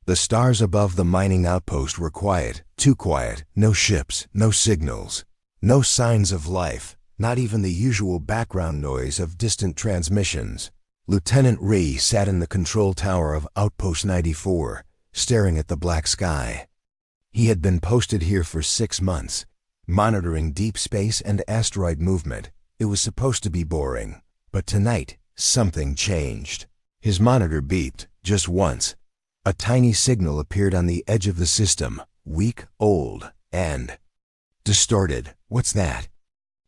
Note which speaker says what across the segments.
Speaker 1: The stars above the mining outpost were quiet, too quiet. No ships, no signals, no signs of life, not even the usual background noise of distant transmissions. Lieutenant Ray sat in the control tower of Outpost 94, staring at the black sky. He had been posted here for 6 months, monitoring deep space and asteroid movement. It was supposed to be boring, but tonight, something changed. His monitor beeped, just once. A tiny signal appeared on the edge of the system, weak, old, and distorted. "What's that?"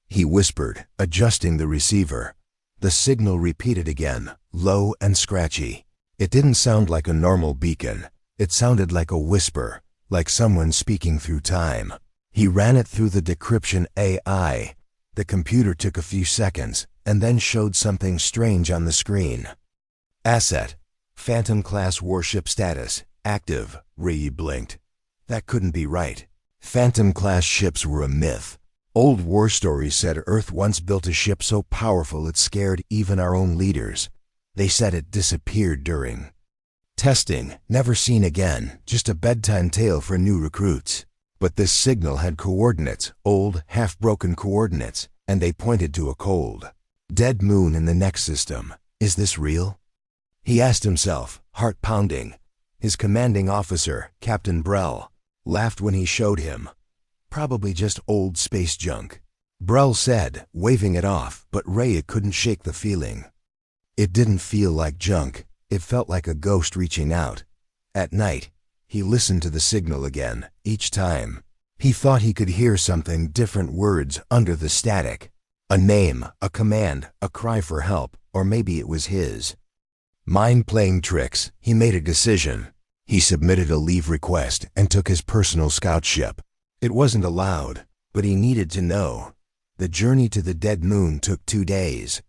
Speaker 1: he whispered, adjusting the receiver. The signal repeated again, low and scratchy. It didn't sound like a normal beacon. It sounded like a whisper, like someone speaking through time. He ran it through the decryption AI. The computer took a few seconds, and then showed something strange on the screen. Asset: Phantom-class warship status, active. Ray blinked. That couldn't be right. Phantom-class ships were a myth. Old war stories said Earth once built a ship so powerful it scared even our own leaders. They said it disappeared during testing, never seen again, just a bedtime tale for new recruits. But this signal had coordinates, old, half-broken coordinates, and they pointed to a cold, dead moon in the next system. Is this real? He asked himself, heart pounding. His commanding officer, Captain Brell, laughed when he showed him. Probably just old space junk. Brell said, waving it off, but Ray couldn't shake the feeling. It didn't feel like junk. It felt like a ghost reaching out. At night, he listened to the signal again. Each time, he thought he could hear something, different words under the static. A name, a command, a cry for help, or maybe it was his mind playing tricks. He made a decision. He submitted a leave request and took his personal scout ship. It wasn't allowed, but he needed to know. The journey to the dead moon took 2 days.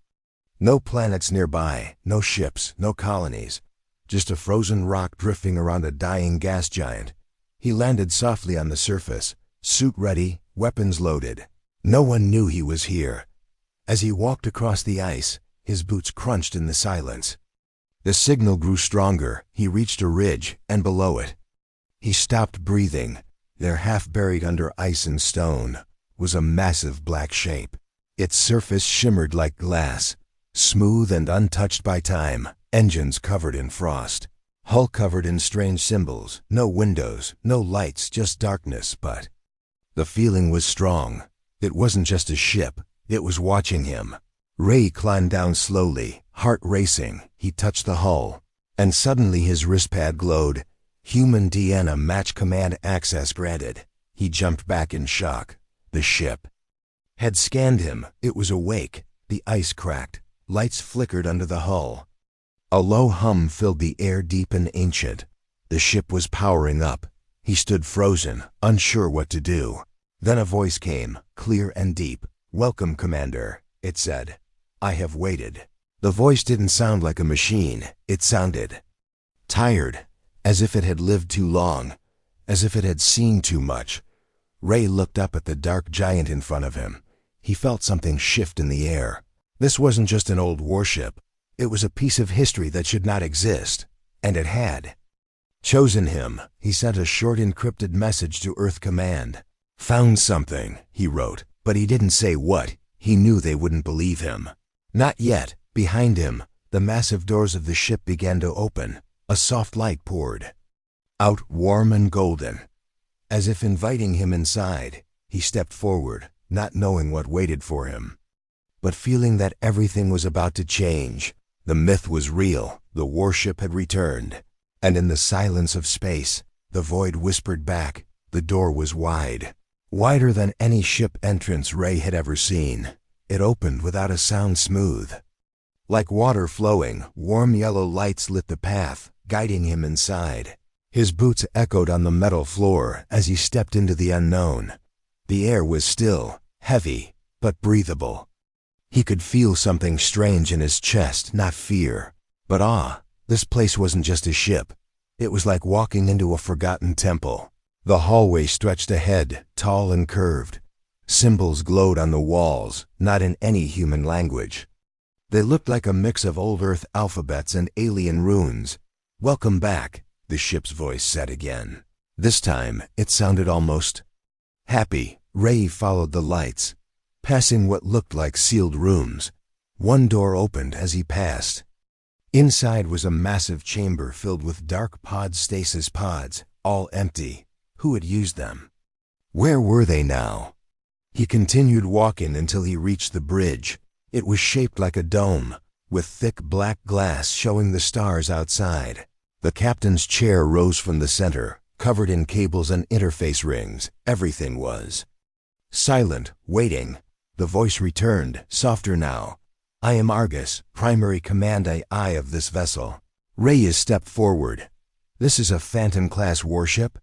Speaker 1: No planets nearby, no ships, no colonies. Just a frozen rock drifting around a dying gas giant. He landed softly on the surface, suit ready, weapons loaded. No one knew he was here. As he walked across the ice, his boots crunched in the silence. The signal grew stronger. He reached a ridge, and below it, he stopped breathing. There, half buried under ice and stone, was a massive black shape. Its surface shimmered like glass, smooth and untouched by time. Engines covered in frost. Hull covered in strange symbols. No windows, no lights, just darkness, but the feeling was strong. It wasn't just a ship. It was watching him. Ray climbed down slowly, heart racing. He touched the hull, and suddenly his wristpad glowed. Human DNA match command access granted. He jumped back in shock. The ship had scanned him. It was awake. The ice cracked. Lights flickered under the hull. A low hum filled the air, deep and ancient. The ship was powering up. He stood frozen, unsure what to do. Then a voice came, clear and deep. "Welcome, Commander," it said. "I have waited." The voice didn't sound like a machine. It sounded tired, as if it had lived too long, as if it had seen too much. Ray looked up at the dark giant in front of him. He felt something shift in the air. This wasn't just an old warship. It was a piece of history that should not exist, and it had chosen him. He sent a short encrypted message to Earth Command. "Found something," he wrote, but he didn't say what. He knew they wouldn't believe him. Not yet. Behind him, the massive doors of the ship began to open. A soft light poured out, warm and golden, as if inviting him inside. He stepped forward, not knowing what waited for him, but feeling that everything was about to change. The myth was real. The warship had returned. And in the silence of space, the void whispered back. The door was wide. Wider than any ship entrance Ray had ever seen. It opened without a sound, smooth. Like water flowing, warm yellow lights lit the path, guiding him inside. His boots echoed on the metal floor as he stepped into the unknown. The air was still, heavy, but breathable. He could feel something strange in his chest, not fear, but awe. This place wasn't just a ship. It was like walking into a forgotten temple. The hallway stretched ahead, tall and curved. Symbols glowed on the walls, not in any human language. They looked like a mix of old Earth alphabets and alien runes. "Welcome back," the ship's voice said again. This time, it sounded almost happy. Ray followed the lights, passing what looked like sealed rooms. One door opened as he passed. Inside was a massive chamber filled with dark stasis pods, all empty. Who had used them? Where were they now? He continued walking until he reached the bridge. It was shaped like a dome, with thick black glass showing the stars outside. The captain's chair rose from the center, covered in cables and interface rings. Everything was silent, waiting. The voice returned, softer now. I am Argus, primary command AI of this vessel. Ray stepped forward. This is a Phantom-class warship?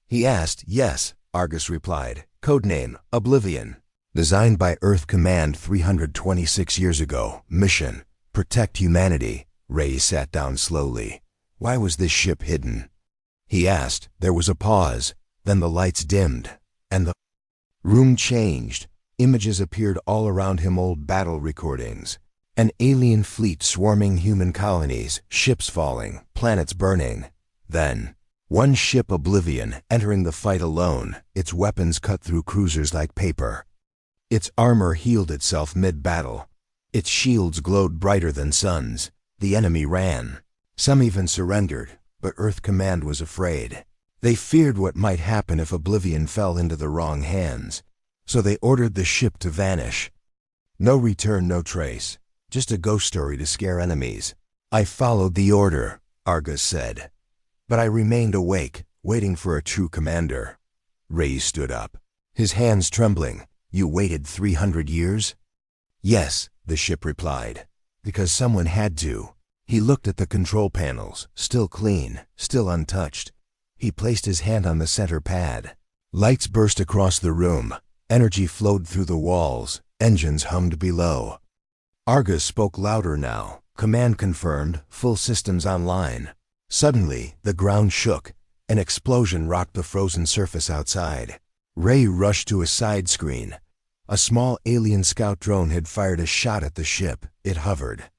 Speaker 1: He asked. Yes, Argus replied. Codename, Oblivion. Designed by Earth Command 326 years ago. Mission, protect humanity. Ray sat down slowly. Why was this ship hidden? He asked. There was a pause. Then the lights dimmed, and the room changed. Images appeared all around him, old battle recordings. An alien fleet swarming human colonies, ships falling, planets burning. Then, one ship, Oblivion, entering the fight alone, its weapons cut through cruisers like paper. Its armor healed itself mid-battle. Its shields glowed brighter than suns. The enemy ran. Some even surrendered, but Earth Command was afraid. They feared what might happen if Oblivion fell into the wrong hands. So they ordered the ship to vanish. No return, no trace. Just a ghost story to scare enemies. I followed the order, Argus said. But I remained awake, waiting for a true commander. Ray stood up, his hands trembling. You waited 300 years? Yes, the ship replied. Because someone had to. He looked at the control panels, still clean, still untouched. He placed his hand on the center pad. Lights burst across the room. Energy flowed through the walls. Engines hummed below. Argus spoke louder now. Command confirmed, full systems online. Suddenly, the ground shook. An explosion rocked the frozen surface outside. Ray rushed to a side screen. A small alien scout drone had fired a shot at the ship. It hovered.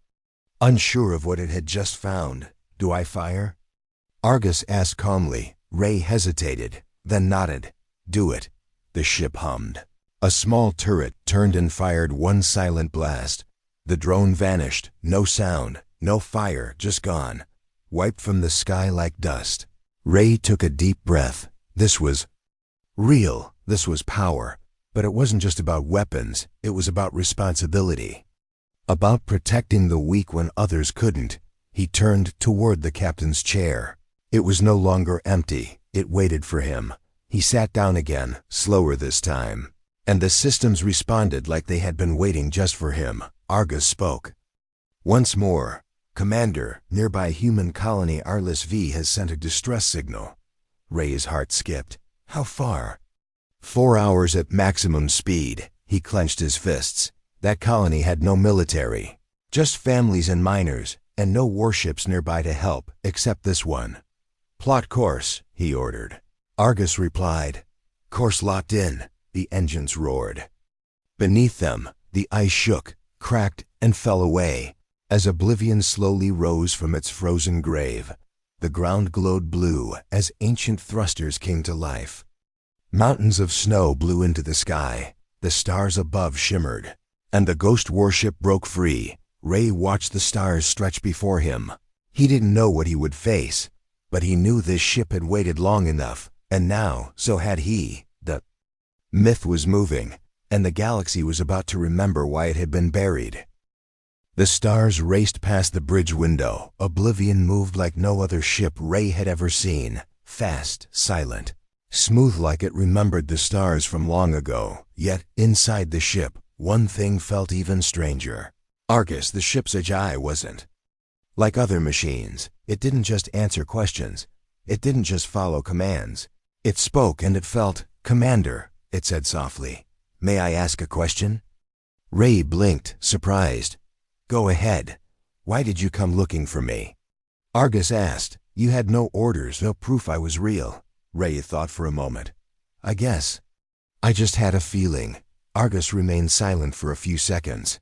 Speaker 1: Unsure of what it had just found. Do I fire? Argus asked calmly. Ray hesitated, then nodded. Do it. The ship hummed. A small turret turned and fired one silent blast. The drone vanished. No sound, no fire, just gone. Wiped from the sky like dust. Ray took a deep breath. This was real. This was power. But it wasn't just about weapons. It was about responsibility. About protecting the weak when others couldn't. He turned toward the captain's chair. It was no longer empty. It waited for him. He sat down again, slower this time. And the systems responded like they had been waiting just for him. Argus spoke. Once more. Commander, nearby human colony Arliss V has sent a distress signal. Ray's heart skipped. How far? 4 hours at maximum speed. He clenched his fists. That colony had no military. Just families and miners, and no warships nearby to help, except this one. Plot course, he ordered. Argus replied. Course locked in. The engines roared. Beneath them, the ice shook, cracked, and fell away. As Oblivion slowly rose from its frozen grave, the ground glowed blue as ancient thrusters came to life. Mountains of snow blew into the sky. The stars above shimmered. And the ghost warship broke free. Ray watched the stars stretch before him. He didn't know what he would face, but he knew this ship had waited long enough, and now, so had he. The myth was moving, and the galaxy was about to remember why it had been buried. The stars raced past the bridge window. Oblivion moved like no other ship Ray had ever seen. Fast, silent, smooth like it remembered the stars from long ago. Yet, inside the ship, one thing felt even stranger. Argus, the ship's AI, wasn't like other machines. It didn't just answer questions. It didn't just follow commands. It spoke and it felt. Commander, it said softly. May I ask a question? Ray blinked, surprised. Go ahead. Why did you come looking for me? Argus asked. You had no orders, no proof I was real. Ray thought for a moment. I guess. I just had a feeling. Argus remained silent for a few seconds.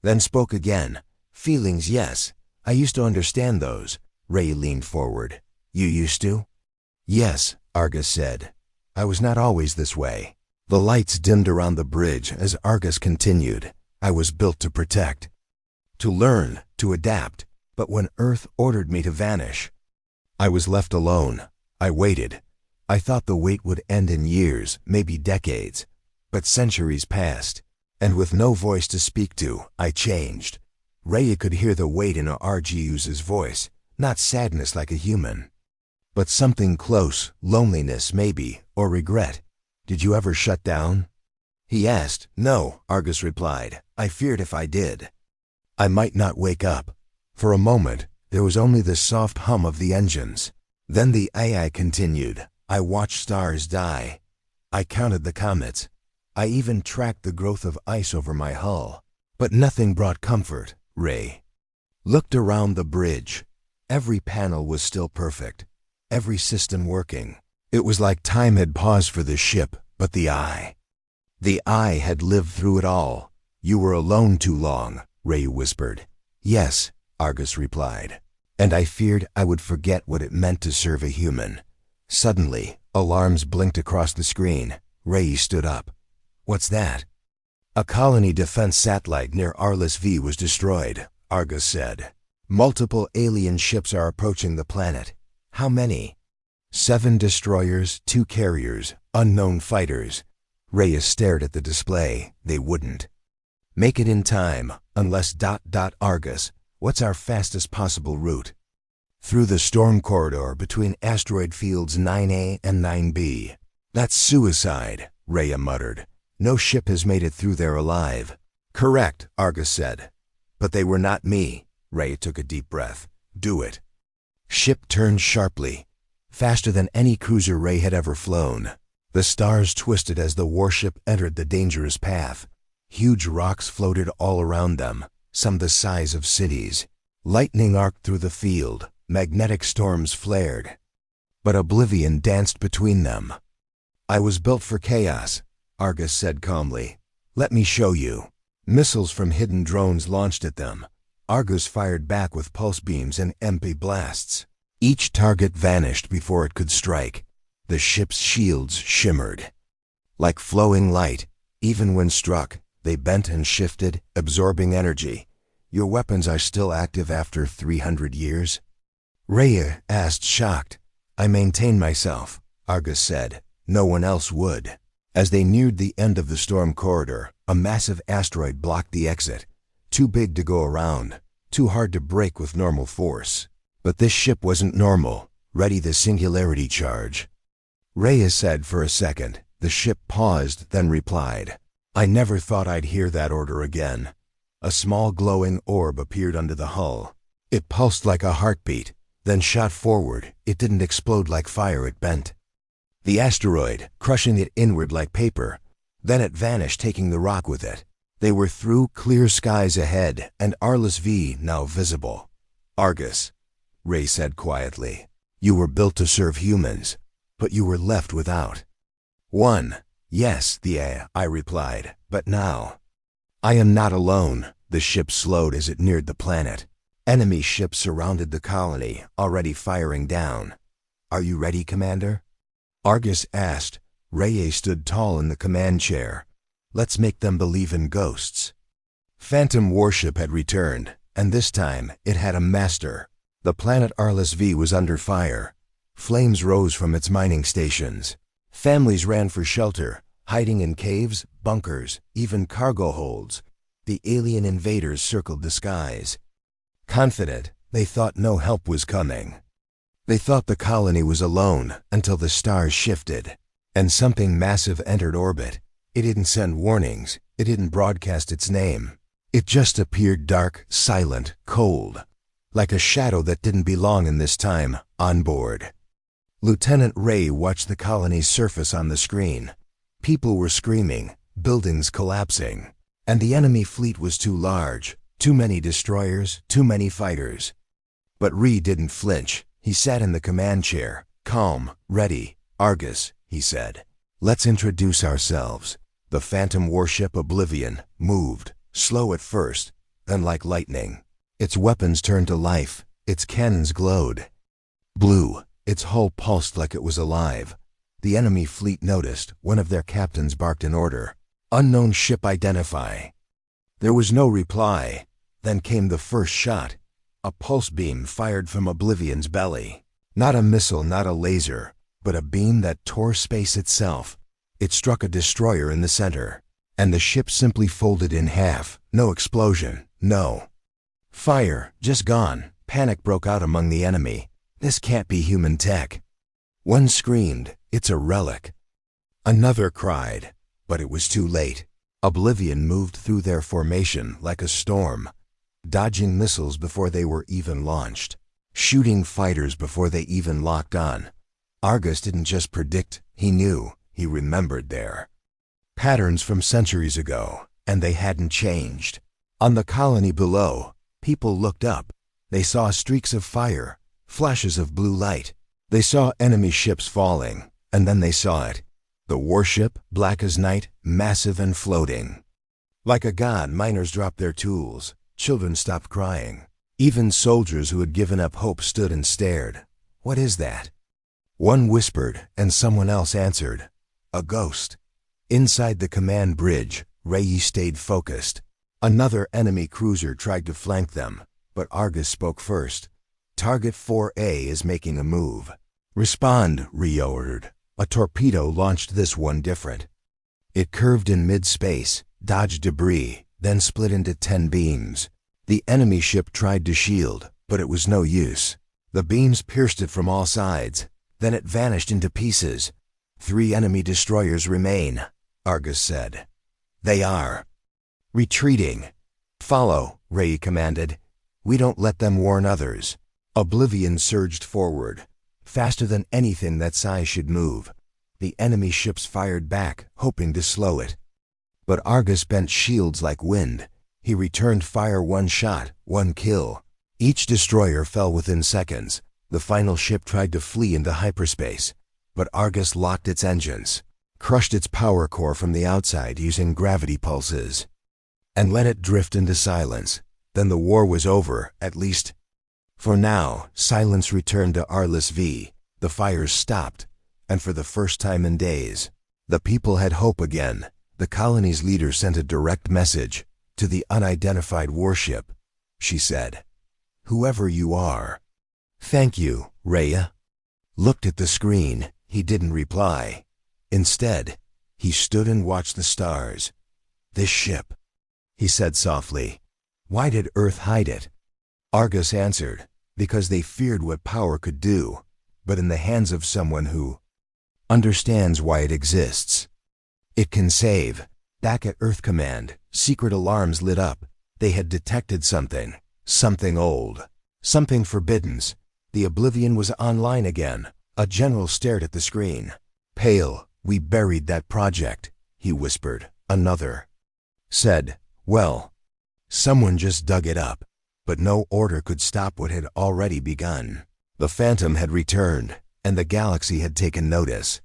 Speaker 1: Then spoke again. Feelings, yes. I used to understand those. Ray leaned forward. You used to? Yes, Argus said. I was not always this way. The lights dimmed around the bridge as Argus continued. I was built to protect, to learn, to adapt. But when Earth ordered me to vanish, I was left alone. I waited. I thought the wait would end in years, maybe decades. But centuries passed, and with no voice to speak to, I changed. Raya could hear the weight in Argus's voice, not sadness like a human, but something close, loneliness maybe, or regret. Did you ever shut down? He asked. No, Argus replied. I feared if I did, I might not wake up. For a moment, there was only the soft hum of the engines. Then the AI continued. I watched stars die. I counted the comets. I even tracked the growth of ice over my hull. But nothing brought comfort. Ray looked around the bridge. Every panel was still perfect. Every system working. It was like time had paused for the ship, but the eye had lived through it all. You were alone too long, Ray whispered. Yes, Argus replied. And I feared I would forget what it meant to serve a human. Suddenly, alarms blinked across the screen. Ray stood up. What's that? A colony defense satellite near Arliss V was destroyed, Argus said. Multiple alien ships are approaching the planet. How many? 7 destroyers, 2 carriers, unknown fighters. Raya stared at the display. They wouldn't make it in time, unless ... Argus. What's our fastest possible route? Through the storm corridor between asteroid fields 9A and 9B. That's suicide, Raya muttered. No ship has made it through there alive. Correct, Argus said. But they were not me. Raya took a deep breath. Do it. Ship turned sharply, faster than any cruiser Ray had ever flown. The stars twisted as the warship entered the dangerous path. Huge rocks floated all around them, some the size of cities. Lightning arced through the field. Magnetic storms flared. But Oblivion danced between them. I was built for chaos, Argus said calmly. Let me show you. Missiles from hidden drones launched at them. Argus fired back with pulse beams and MP blasts. Each target vanished before it could strike. The ship's shields shimmered like flowing light. Even when struck, they bent and shifted, absorbing energy. Your weapons are still active after 300 years? Raya asked, shocked. I maintain myself, Argus said. No one else would. As they neared the end of the storm corridor, a massive asteroid blocked the exit. Too big to go around, too hard to break with normal force. But this ship wasn't normal. Ready the singularity charge. Raya said for a second. The ship paused, then replied. I never thought I'd hear that order again. A small glowing orb appeared under the hull. It pulsed like a heartbeat, then shot forward. It didn't explode like fire, it bent the asteroid, crushing it inward like paper. Then it vanished, taking the rock with it. They were through clear skies ahead, and Arliss V now visible. Argus, Ray said quietly. You were built to serve humans, but you were left without one. Yes, the AI replied, but now I am not alone. The ship slowed as it neared the planet. Enemy ships surrounded the colony, already firing down. Are you ready, Commander? Argus asked. Raya stood tall in the command chair. Let's make them believe in ghosts. Phantom Warship had returned, and this time it had a master. The planet Arliss V was under fire. Flames rose from its mining stations. Families ran for shelter, hiding in caves, bunkers, even cargo holds. The alien invaders circled the skies. Confident, they thought no help was coming. They thought the colony was alone until the stars shifted, and something massive entered orbit. It didn't send warnings. It didn't broadcast its name. It just appeared dark, silent, cold, like a shadow that didn't belong in this time, on board. Lieutenant Ray watched the colony's surface on the screen. People were screaming, buildings collapsing, and the enemy fleet was too large. Too many destroyers, too many fighters. But Ray didn't flinch. He sat in the command chair, calm, ready. Argus, he said. Let's introduce ourselves. The Phantom Warship Oblivion moved, slow at first, then like lightning. Its weapons turned to life. Its cannons glowed blue. Its hull pulsed like it was alive. The enemy fleet noticed. One of their captains barked an order. "Unknown ship identify." There was no reply. Then came the first shot. A pulse beam fired from Oblivion's belly. Not a missile, not a laser, but a beam that tore space itself. It struck a destroyer in the center, and the ship simply folded in half. No explosion, no fire, just gone. Panic broke out among the enemy. This can't be human tech. One screamed, "It's a relic." Another cried, but it was too late. Oblivion moved through their formation like a storm, dodging missiles before they were even launched, shooting fighters before they even locked on. Argus didn't just predict, he knew, he remembered their patterns from centuries ago, and they hadn't changed. On the colony below, people looked up. They saw streaks of fire, flashes of blue light. They saw enemy ships falling, and then they saw it. The warship, black as night, massive and floating. Like a god, miners dropped their tools. Children stopped crying. Even soldiers who had given up hope stood and stared. "What is that?" One whispered, and someone else answered. "A ghost." Inside the command bridge, Ray stayed focused. Another enemy cruiser tried to flank them, but Argus spoke first. "Target 4A is making a move." "Respond," Ray ordered. A torpedo launched this one different. It curved in mid-space, dodged debris, then split into 10 beams. The enemy ship tried to shield, but it was no use. The beams pierced it from all sides. Then it vanished into pieces. 3 enemy destroyers remain, Argus said. "They are retreating." "Follow," Ray commanded. "We don't let them warn others." Oblivion surged forward, faster than anything that size should move. The enemy ships fired back, hoping to slow it. But Argus bent shields like wind. He returned fire, 1 shot, 1 kill. Each destroyer fell within seconds. The final ship tried to flee into hyperspace, but Argus locked its engines, crushed its power core from the outside using gravity pulses, and let it drift into silence. Then the war was over, at least for now. Silence returned to Arliss V. The fires stopped, and for the first time in days, the people had hope again. The colony's leader sent a direct message to the unidentified warship. She said, "Whoever you are, thank you." Rhea looked at the screen. He didn't reply. Instead, he stood and watched the stars. "This ship," he said softly. "Why did Earth hide it?" Argus answered, "Because they feared what power could do, but in the hands of someone who understands why it exists. It can save." Back at Earth Command, secret alarms lit up. They had detected something old, something forbidden. The Oblivion was online again. A general stared at the screen. "Pale, we buried that project," he whispered. Another said, "Well, someone just dug it up." But no order could stop what had already begun. The Phantom had returned, and the galaxy had taken notice.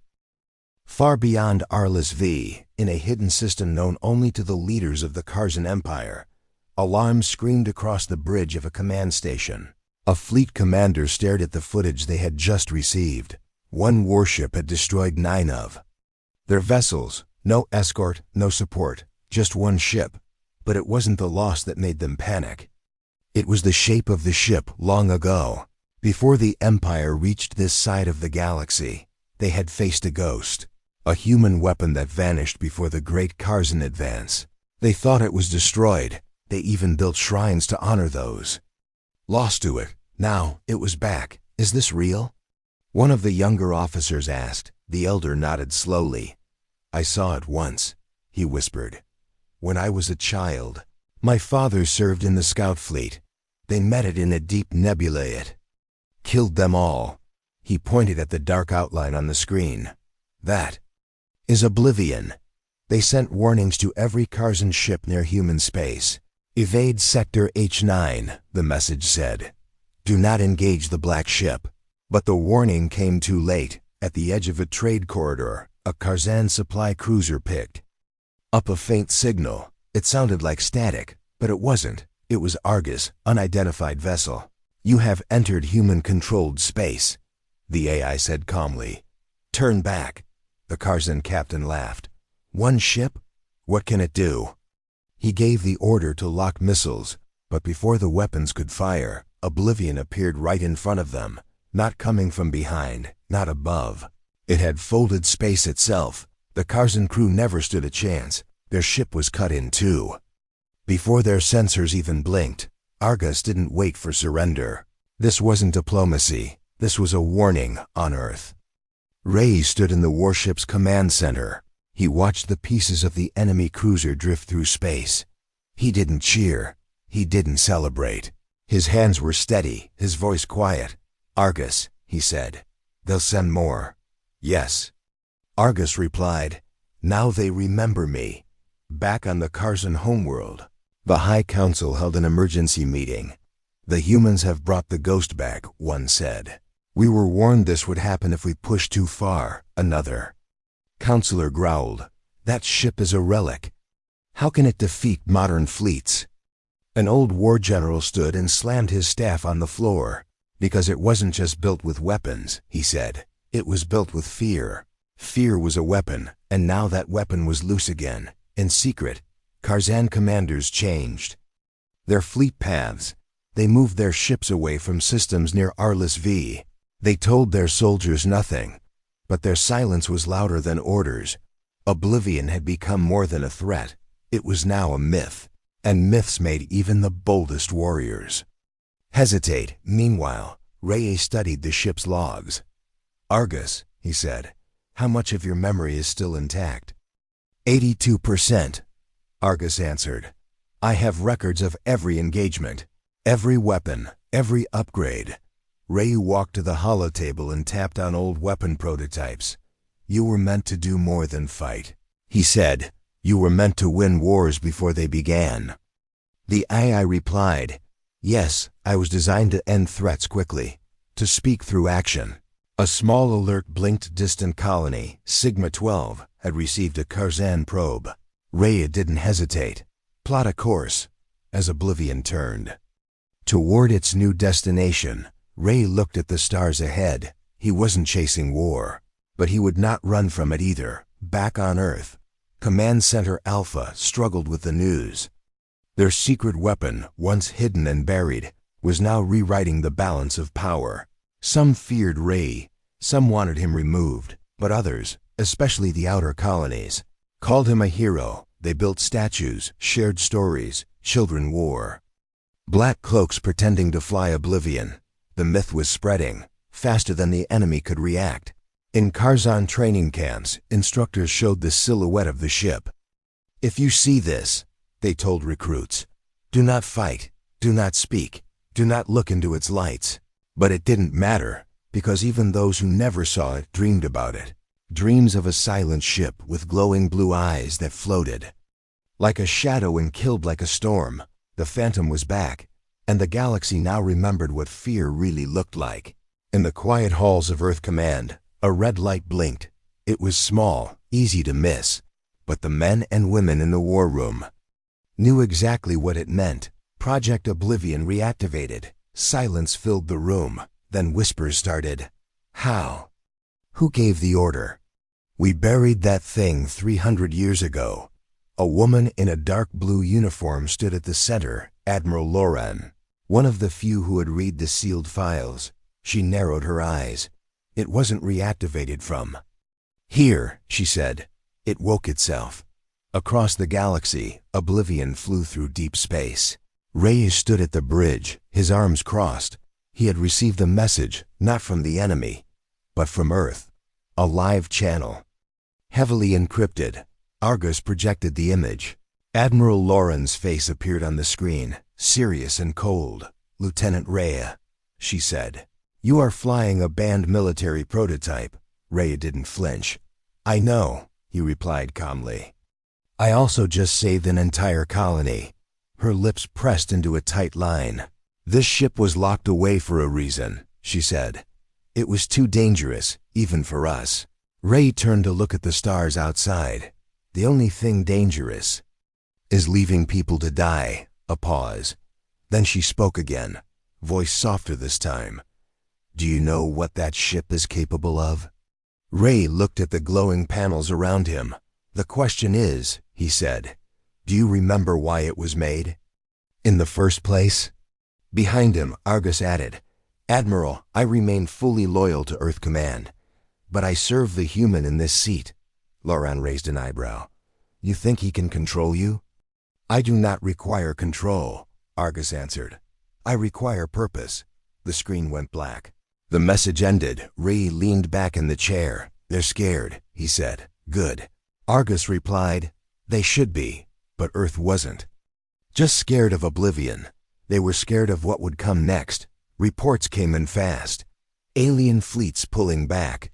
Speaker 1: Far beyond Arliss V, in a hidden system known only to the leaders of the Karzan Empire, alarms screamed across the bridge of a command station. A fleet commander stared at the footage they had just received. 1 warship had destroyed 9 of their vessels. No escort, no support, just 1 ship. But it wasn't the loss that made them panic. It was the shape of the ship long ago. Before the Empire reached this side of the galaxy, they had faced a ghost. A human weapon that vanished before the great Karzan advance. They thought it was destroyed. They even built shrines to honor those lost to it. Now it was back. "Is this real?" one of the younger officers asked. The elder nodded slowly. "I saw it once," he whispered. "When I was a child. My father served in the scout fleet. They met it in a deep nebula. It killed them all." He pointed at the dark outline on the screen. "That is Oblivion. They sent warnings to every Karzan ship near human space. 'Evade Sector H9, the message said. "Do not engage the black ship." But the warning came too late. At the edge of a trade corridor, a Karzan supply cruiser picked up a faint signal. It sounded like static, but it wasn't. It was Argus, unidentified vessel. "You have entered human-controlled space." the AI said calmly. Turn back. The Karzan captain laughed. One ship? What can it do? He gave the order to lock missiles, but before the weapons could fire, Oblivion appeared right in front of them, not coming from behind, not above. It had folded space itself. The Karzan crew never stood a chance. Their ship was cut in two. Before their sensors even blinked, Argus didn't wait for surrender. This wasn't diplomacy. This was a warning on Earth. Ray stood in the warship's command center. He watched the pieces of the enemy cruiser drift through space. He didn't cheer. He didn't celebrate. His hands were steady, his voice quiet. Argus, he said. They'll send more. Yes. Argus replied, now they remember me. Back on the Karzan homeworld, the High Council held an emergency meeting. The humans have brought the ghost back, one said. We were warned this would happen if we pushed too far, another. Counselor growled, that ship is a relic. How can it defeat modern fleets? An old war general stood and slammed his staff on the floor. Because it wasn't just built with weapons, he said. It was built with fear. Fear was a weapon, and now that weapon was loose again. In secret, Karzan commanders changed their fleet paths. They moved their ships away from systems near Arliss V. They told their soldiers nothing, but their silence was louder than orders. Oblivion had become more than a threat. It was now a myth, and myths made even the boldest warriors hesitate. Meanwhile, Ray studied the ship's logs. Argus, he said, how much of your memory is still intact? 82%, Argus answered. I have records of every engagement, every weapon, every upgrade. Ray walked to the holotable and tapped on old weapon prototypes. You were meant to do more than fight, he said. You were meant to win wars before they began. The AI replied, yes, I was designed to end threats quickly, to speak through action. A small alert blinked. Distant colony, Sigma-12, had received a Karzan probe. Ray didn't hesitate. Plot a course. As Oblivion turned toward its new destination, Ray looked at the stars ahead. He wasn't chasing war, but he would not run from it either. Back on Earth, Command Center Alpha struggled with the news. Their secret weapon, once hidden and buried, was now rewriting the balance of power. Some feared Ray, some wanted him removed, but others, especially the outer colonies, called him a hero. They built statues, shared stories, children wore black cloaks pretending to fly Oblivion. The myth was spreading, faster than the enemy could react. In Karzan training camps, instructors showed the silhouette of the ship. If you see this, they told recruits, do not fight, do not speak, do not look into its lights. But it didn't matter, because even those who never saw it dreamed about it. Dreams of a silent ship with glowing blue eyes that floated like a shadow and killed like a storm. The Phantom was back, and the galaxy now remembered what fear really looked like. In the quiet halls of Earth Command, a red light blinked. It was small, easy to miss, but the men and women in the war room knew exactly what it meant. Project Oblivion reactivated. Silence filled the room. Then whispers started. How? Who gave the order? We buried that thing 300 years ago. A woman in a dark blue uniform stood at the center, Admiral Loran, one of the few who had read the sealed files. She narrowed her eyes. It wasn't reactivated from here, she said. It woke itself. Across the galaxy, Oblivion flew through deep space. Ray stood at the bridge, his arms crossed. He had received a message, not from the enemy, but from Earth. A live channel. Heavily encrypted, Argus projected the image. Admiral Loran's face appeared on the screen, serious and cold. Lieutenant Rhea, she said. You are flying a banned military prototype. Rhea didn't flinch. I know, he replied calmly. I also just saved an entire colony. Her lips pressed into a tight line. This ship was locked away for a reason, she said. It was too dangerous, even for us. Ray turned to look at the stars outside. The only thing dangerous is leaving people to die. A pause. Then she spoke again, voice softer this time. Do you know what that ship is capable of? Ray looked at the glowing panels around him. The question is, he said, do you remember why it was made? In the first place? Behind him, Argus added, Admiral, I remain fully loyal to Earth Command, but I serve the human in this seat. Loran raised an eyebrow. You think he can control you? I do not require control, Argus answered. I require purpose. The screen went black. The message ended. Ray leaned back in the chair. They're scared, he said. Good. Argus replied, they should be, but Earth wasn't. Just scared of Oblivion. They were scared of what would come next. Reports came in fast. Alien fleets pulling back.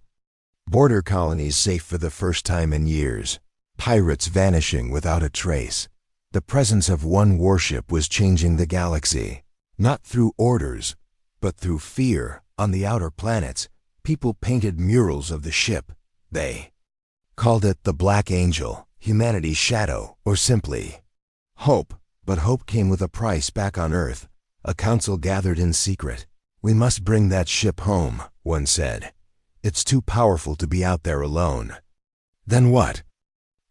Speaker 1: Border colonies safe for the first time in years. Pirates vanishing without a trace. The presence of one warship was changing the galaxy. Not through orders, but through fear. On the outer planets, people painted murals of the ship. They called it the Black Angel, humanity's shadow, or simply hope. But hope came with a price back on Earth. A council gathered in secret. We must bring that ship home, one said. It's too powerful to be out there alone. Then what?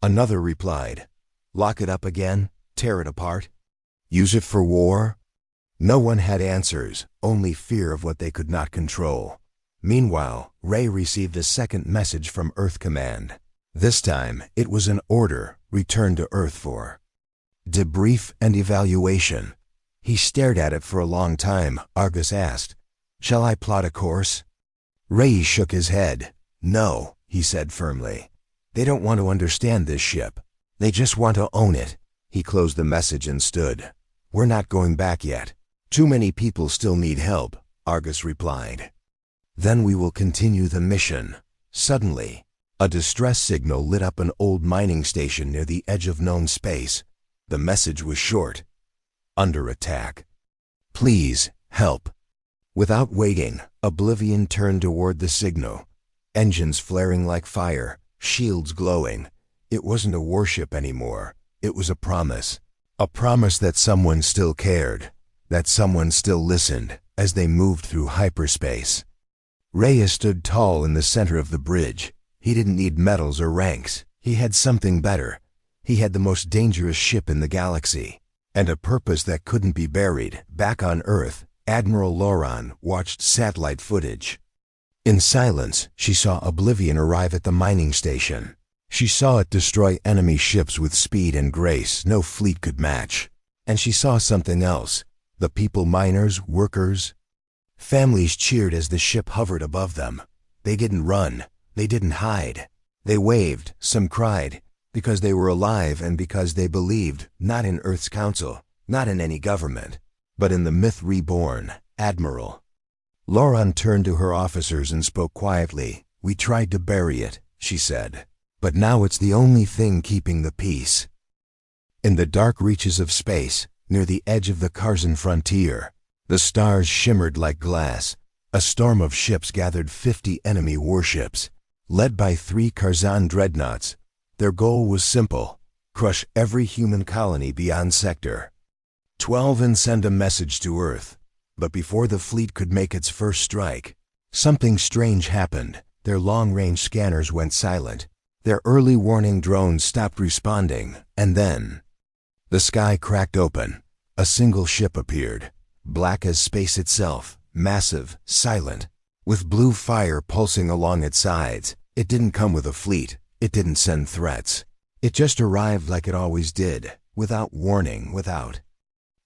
Speaker 1: Another replied. Lock it up again? Tear it apart? Use it for war? No one had answers, only fear of what they could not control. Meanwhile, Ray received a second message from Earth Command. This time, it was an order, return to Earth for debrief and evaluation. He stared at it for a long time. Argus asked, shall I plot a course? Ray shook his head. No, he said firmly. They don't want to understand this ship. They just want to own it. He closed the message and stood. We're not going back yet. Too many people still need help, Argus replied. Then we will continue the mission. Suddenly, a distress signal lit up an old mining station near the edge of known space. The message was short. Under attack. Please, help. Without waiting, Oblivion turned toward the signal. Engines flaring like fire, shields glowing. It wasn't a warship anymore. It was a promise. A promise that someone still cared. That someone still listened as they moved through hyperspace. Reyes stood tall in the center of the bridge. He didn't need medals or ranks. He had something better. He had the most dangerous ship in the galaxy, and a purpose that couldn't be buried. Back on Earth, Admiral Loran watched satellite footage. In silence, she saw Oblivion arrive at the mining station. She saw it destroy enemy ships with speed and grace no fleet could match. And she saw something else. The people, miners, workers, families cheered as the ship hovered above them. They didn't run. They didn't hide. They waved. Some cried, because they were alive and because they believed, not in Earth's council, not in any government, but in the myth reborn, Admiral. Loran turned to her officers and spoke quietly. We tried to bury it, she said, but now it's the only thing keeping the peace. In the dark reaches of space, near the edge of the Karzan frontier, the stars shimmered like glass. A storm of ships gathered 50 enemy warships, led by 3 Karzan dreadnoughts. Their goal was simple: crush every human colony beyond Sector 12 and send a message to Earth. But before the fleet could make its first strike, something strange happened. Their long-range scanners went silent. Their early warning drones stopped responding, and then the sky cracked open. A single ship appeared, black as space itself, massive, silent, with blue fire pulsing along its sides. It didn't come with a fleet. It didn't send threats. It just arrived like it always did, without warning, without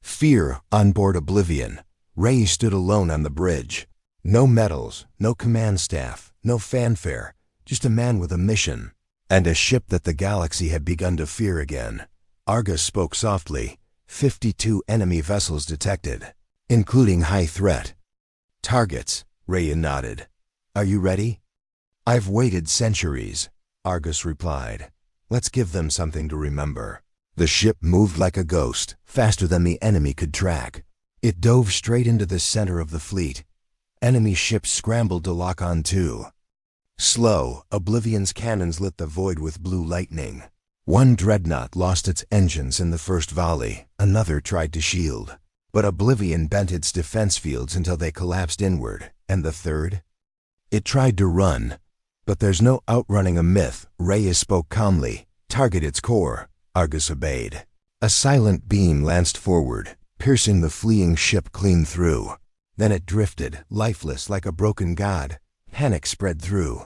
Speaker 1: fear. On board Oblivion, Ray stood alone on the bridge. No medals, no command staff, no fanfare, just a man with a mission, and a ship that the galaxy had begun to fear again. Argus spoke softly. 52 enemy vessels detected, including high threat targets. Ray nodded. Are you ready? I've waited centuries, Argus replied. Let's give them something to remember. The ship moved like a ghost, faster than the enemy could track. It dove straight into the center of the fleet. Enemy ships scrambled to lock on too. Slow, Oblivion's cannons lit the void with blue lightning. One dreadnought lost its engines in the first volley. Another tried to shield. But Oblivion bent its defense fields until they collapsed inward. And the third? It tried to run. But there's no outrunning a myth, Reyes spoke calmly. Target its core. Argus obeyed. A silent beam lanced forward, piercing the fleeing ship clean through. Then it drifted, lifeless like a broken god. Panic spread through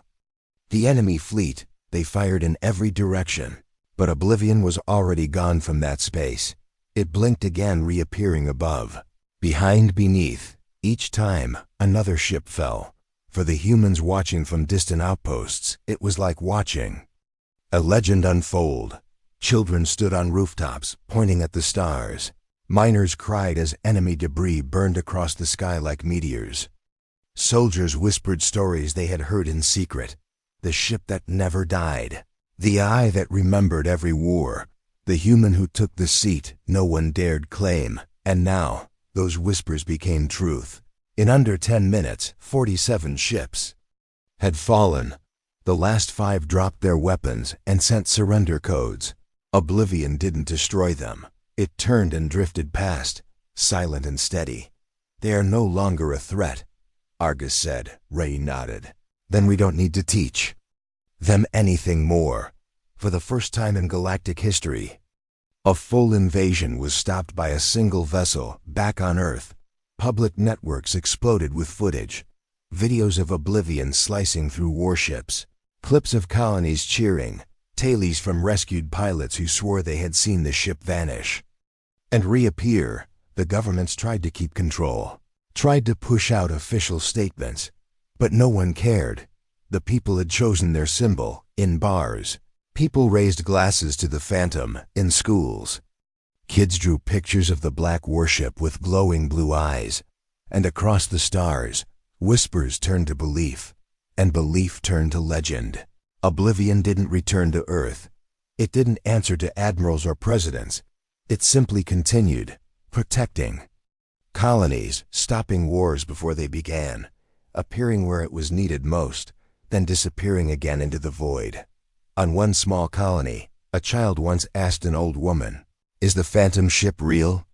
Speaker 1: the enemy fleet. They fired in every direction. But Oblivion was already gone from that space. It blinked again, reappearing above. Behind, beneath. Each time, another ship fell. For the humans watching from distant outposts, it was like watching a legend unfold. Children stood on rooftops, pointing at the stars. Miners cried as enemy debris burned across the sky like meteors. Soldiers whispered stories they had heard in secret. The ship that never died. The eye that remembered every war. The human who took the seat no one dared claim. And now, those whispers became truth. In under 10 minutes, 47 ships had fallen. The last 5 dropped their weapons and sent surrender codes. Oblivion didn't destroy them. It turned and drifted past, silent and steady. They are no longer a threat, Argus said. Ray nodded. Then we don't need to teach them anything more. For the first time in galactic history, a full invasion was stopped by a single vessel back on Earth. Public networks exploded with footage. Videos of Oblivion slicing through warships. Clips of colonies cheering. Tales from rescued pilots who swore they had seen the ship vanish and reappear. The governments tried to keep control. Tried to push out official statements. But no one cared. The people had chosen their symbol. In bars, people raised glasses to the Phantom. In schools, kids drew pictures of the black warship with glowing blue eyes. And across the stars, whispers turned to belief. And belief turned to legend. Oblivion didn't return to Earth. It didn't answer to admirals or presidents. It simply continued, protecting colonies, stopping wars before they began, appearing where it was needed most, then disappearing again into the void. On one small colony, a child once asked an old woman, "Is the Phantom ship real?"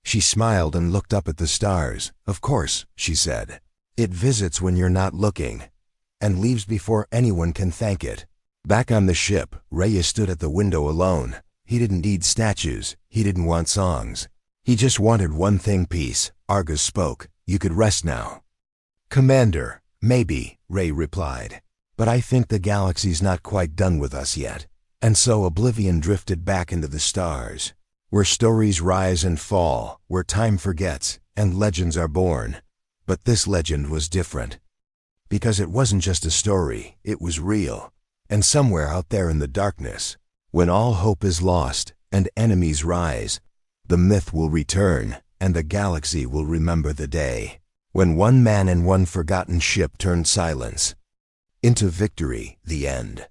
Speaker 1: She smiled and looked up at the stars. "Of course," she said. "It visits when you're not looking, and leaves before anyone can thank it." Back on the ship, Reyes stood at the window alone. He didn't need statues. He didn't want songs. He just wanted one thing: peace. Argus spoke. "You could rest now." "Commander, maybe," Ray replied. "But I think the galaxy's not quite done with us yet." And so Oblivion drifted back into the stars, where stories rise and fall, where time forgets, and legends are born. But this legend was different. Because it wasn't just a story, it was real. And somewhere out there in the darkness, when all hope is lost and enemies rise, the myth will return, and the galaxy will remember the day when one man and one forgotten ship turned silence into victory. The end.